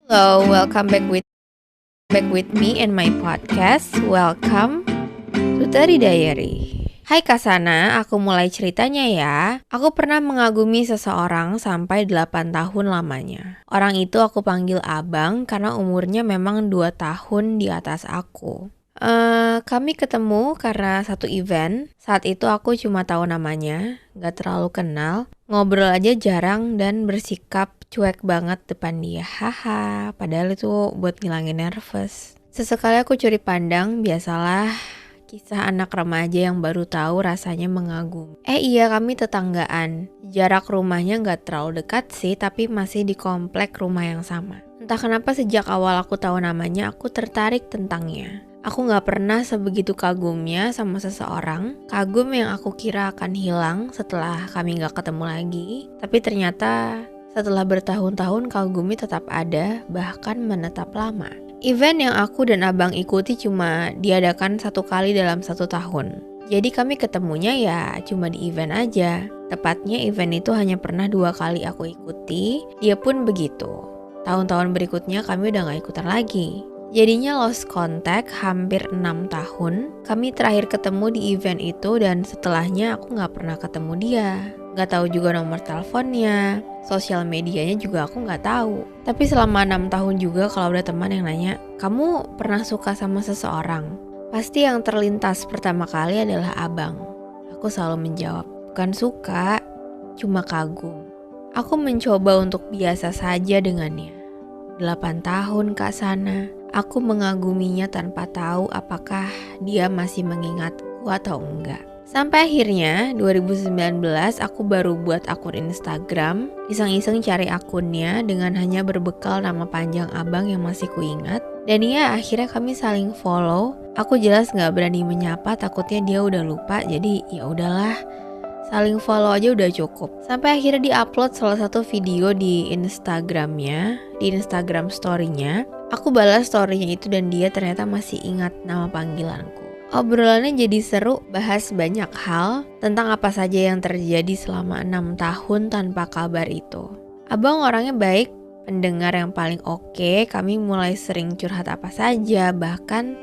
Hello, welcome back with me and my podcast. Welcome to Tari Diary. Hai Kasana, aku mulai ceritanya ya. Aku pernah mengagumi seseorang sampai 8 tahun lamanya. Orang itu aku panggil abang karena umurnya memang 2 tahun di atas aku. Kami ketemu karena satu event. Saat itu aku cuma tahu namanya, gak terlalu kenal. Ngobrol aja jarang dan bersikap cuek banget depan dia. Haha, padahal itu buat ngilangin nervous. Sesekali aku curi pandang, biasalah kisah anak remaja yang baru tahu rasanya mengagumi. Iya, kami tetanggaan. Jarak rumahnya gak terlalu dekat sih, tapi masih di komplek rumah yang sama. Entah kenapa sejak awal aku tahu namanya, aku tertarik tentangnya. Aku gak pernah sebegitu kagumnya sama seseorang. Kagum yang aku kira akan hilang setelah kami gak ketemu lagi. Tapi ternyata setelah bertahun-tahun kagumnya tetap ada, bahkan menetap lama. Event yang aku dan abang ikuti cuma diadakan 1 kali dalam 1 tahun. Jadi kami ketemunya ya cuma di event aja. Tepatnya event itu hanya pernah 2 kali aku ikuti. Dia pun begitu. Tahun-tahun berikutnya kami udah gak ikutan lagi. Jadinya lost contact hampir 6 tahun. Kami terakhir ketemu di event itu dan setelahnya aku gak pernah ketemu dia. Gak tahu juga nomor teleponnya, sosial medianya juga aku gak tahu. Tapi selama 6 tahun juga kalau ada teman yang nanya, kamu pernah suka sama seseorang? Pasti yang terlintas pertama kali adalah abang. Aku selalu menjawab, bukan suka, cuma kagum. Aku mencoba untuk biasa saja dengannya. 8 tahun Kasana. Aku mengaguminya tanpa tahu apakah dia masih mengingatku atau enggak. Sampai akhirnya 2019 aku baru buat akun Instagram. Iseng-iseng cari akunnya dengan hanya berbekal nama panjang abang yang masih kuingat. Dan ya akhirnya kami saling follow. Aku jelas gak berani menyapa, takutnya dia udah lupa. Jadi ya udahlah, saling follow aja udah cukup. Sampai akhirnya diupload salah satu video di Instagramnya, di Instagram story-nya. Aku balas story-nya itu dan dia ternyata masih ingat nama panggilanku. Obrolannya jadi seru, bahas banyak hal tentang apa saja yang terjadi selama 6 tahun tanpa kabar itu. Abang orangnya baik, pendengar yang paling oke. Kami mulai sering curhat apa saja, bahkan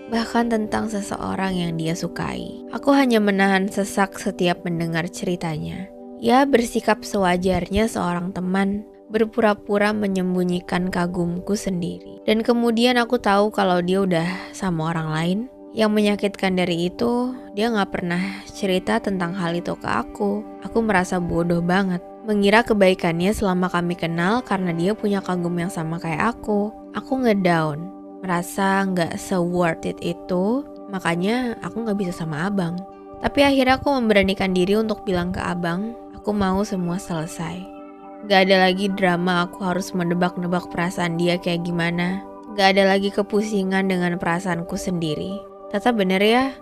tentang seseorang yang dia sukai. Aku hanya menahan sesak setiap mendengar ceritanya. Ya, bersikap sewajarnya seorang teman, berpura-pura menyembunyikan kagumku sendiri. Dan kemudian aku tahu kalau dia udah sama orang lain. Yang menyakitkan dari itu, dia gak pernah cerita tentang hal itu ke aku. Aku merasa bodoh banget, mengira kebaikannya selama kami kenal karena dia punya kagum yang sama kayak aku. Aku ngedown, merasa gak se-worth it itu, makanya aku gak bisa sama abang. Tapi akhirnya aku memberanikan diri untuk bilang ke abang, aku mau semua selesai. Gak ada lagi drama aku harus menebak-nebak perasaan dia kayak gimana. Gak ada lagi kepusingan dengan perasaanku sendiri. Tata bener ya,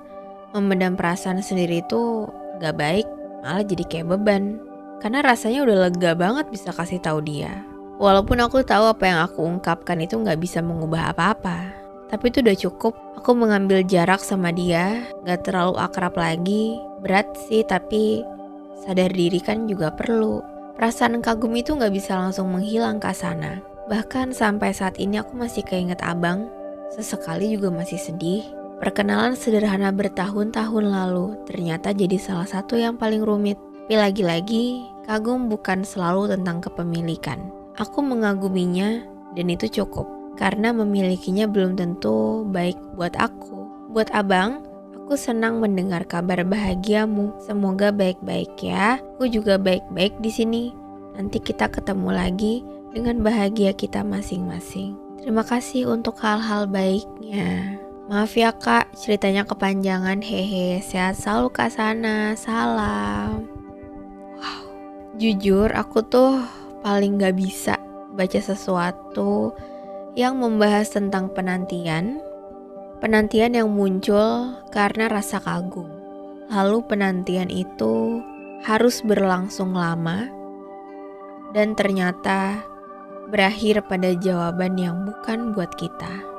memendam perasaan sendiri itu gak baik, malah jadi kayak beban. Karena rasanya udah lega banget bisa kasih tahu dia. Walaupun aku tahu apa yang aku ungkapkan itu gak bisa mengubah apa-apa. Tapi itu udah cukup, aku mengambil jarak sama dia, gak terlalu akrab lagi. Berat sih, tapi sadar diri kan juga perlu. Perasaan kagum itu gak bisa langsung menghilang ke sana. Bahkan sampai saat ini aku masih keinget abang, sesekali juga masih sedih. Perkenalan sederhana bertahun-tahun lalu ternyata jadi salah satu yang paling rumit. Tapi lagi-lagi, kagum bukan selalu tentang kepemilikan. Aku mengaguminya dan itu cukup. Karena memilikinya belum tentu baik buat aku. Buat abang, aku senang mendengar kabar bahagiamu. Semoga baik-baik ya. Aku juga baik-baik di sini. Nanti kita ketemu lagi dengan bahagia kita masing-masing. Terima kasih untuk hal-hal baiknya. Maaf ya kak, ceritanya kepanjangan, hehe. Sehat selalu Kasana, salam. Wow, jujur aku tuh paling gak bisa baca sesuatu yang membahas tentang penantian. Penantian yang muncul karena rasa kagum. Lalu penantian itu harus berlangsung lama dan ternyata berakhir pada jawaban yang bukan buat kita.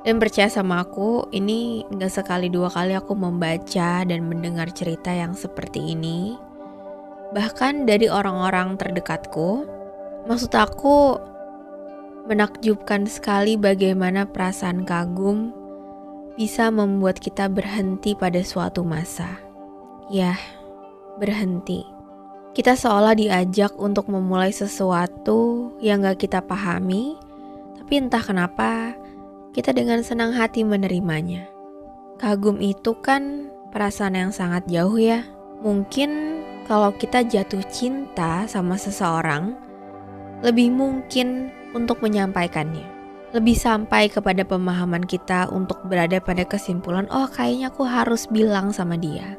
Dan percaya sama aku, ini gak sekali 2 kali aku membaca dan mendengar cerita yang seperti ini. Bahkan dari orang-orang terdekatku. Maksud aku, Menakjubkan sekali bagaimana perasaan kagum bisa membuat kita berhenti pada suatu masa. Ya, berhenti. Kita seolah diajak untuk memulai sesuatu yang gak kita pahami, tapi entah kenapa kita dengan senang hati menerimanya. Kagum itu kan perasaan yang sangat jauh ya. Mungkin kalau kita jatuh cinta sama seseorang, lebih mungkin untuk menyampaikannya. Lebih sampai kepada pemahaman kita untuk berada pada kesimpulan, oh kayaknya aku harus bilang sama dia.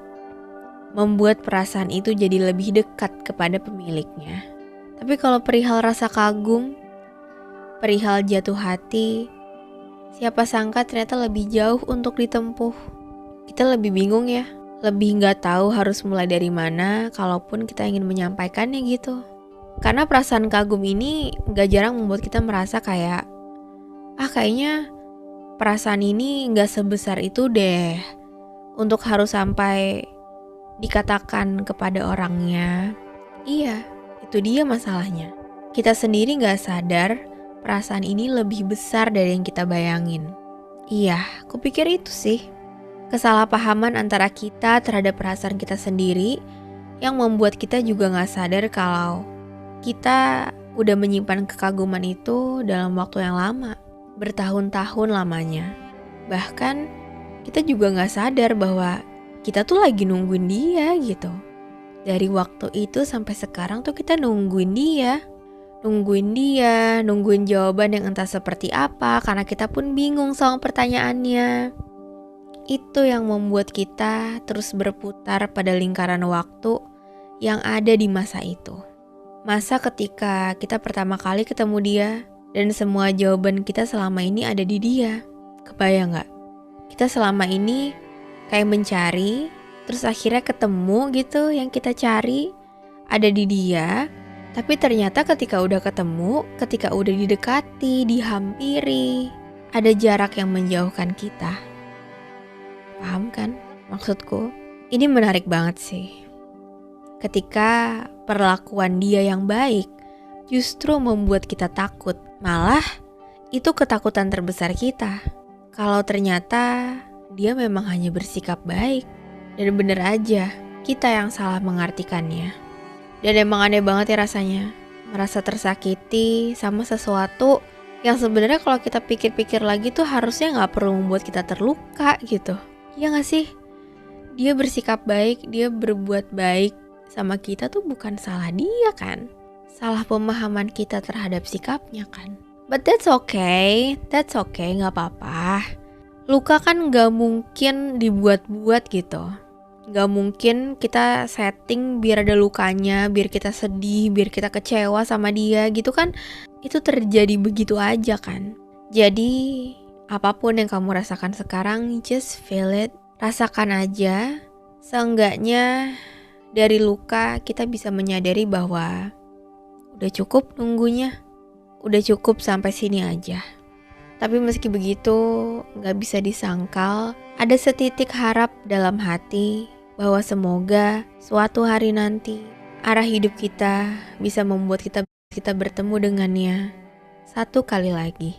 Membuat perasaan itu jadi lebih dekat kepada pemiliknya. Tapi kalau perihal rasa kagum, perihal jatuh hati, siapa sangka ternyata lebih jauh untuk ditempuh. Kita lebih bingung ya, lebih gak tahu harus mulai dari mana kalaupun kita ingin menyampaikannya gitu. Karena perasaan kagum ini gak jarang membuat kita merasa kayak, kayaknya perasaan ini gak sebesar itu deh untuk harus sampai dikatakan kepada orangnya. Iya, itu dia masalahnya. Kita sendiri gak sadar perasaan ini lebih besar dari yang kita bayangin. Iya, kupikir itu sih. Kesalahpahaman antara kita terhadap perasaan kita sendiri yang membuat kita juga gak sadar kalau kita udah menyimpan kekaguman itu dalam waktu yang lama, bertahun-tahun lamanya. Bahkan kita juga gak sadar bahwa kita tuh lagi nungguin dia gitu. Dari waktu itu sampai sekarang tuh kita nungguin dia. Nungguin jawaban yang entah seperti apa karena kita pun bingung sama pertanyaannya. Itu yang membuat kita terus berputar pada lingkaran waktu yang ada di masa itu. Masa ketika kita pertama kali ketemu dia dan semua jawaban kita selama ini ada di dia. Kebayang gak? Kita selama ini kayak mencari, terus akhirnya ketemu gitu yang kita cari ada di dia. Tapi ternyata ketika udah ketemu, ketika udah didekati, dihampiri, ada jarak yang menjauhkan kita. Paham kan maksudku? Ini menarik banget sih. Ketika perlakuan dia yang baik justru membuat kita takut. Malah itu ketakutan terbesar kita. Kalau ternyata dia memang hanya bersikap baik. Dan bener aja kita yang salah mengartikannya. Dan emang aneh banget ya rasanya. Merasa tersakiti sama sesuatu yang sebenarnya kalau kita pikir-pikir lagi tuh harusnya gak perlu membuat kita terluka gitu. Iya gak sih? Dia bersikap baik, dia berbuat baik sama kita tuh bukan salah dia kan. Salah pemahaman kita terhadap sikapnya kan. But that's okay, gak apa-apa. Luka kan gak mungkin dibuat-buat gitu. Gak mungkin kita setting biar ada lukanya, biar kita sedih, biar kita kecewa sama dia gitu kan. Itu terjadi begitu aja kan. Jadi apapun yang kamu rasakan sekarang, just feel it. Rasakan aja. Seenggaknya dari luka kita bisa menyadari bahwa udah cukup nunggunya. Udah cukup sampai sini aja. Tapi meski begitu gak bisa disangkal, ada setitik harap dalam hati bahwa semoga suatu hari nanti arah hidup kita bisa membuat kita bertemu dengannya satu kali lagi.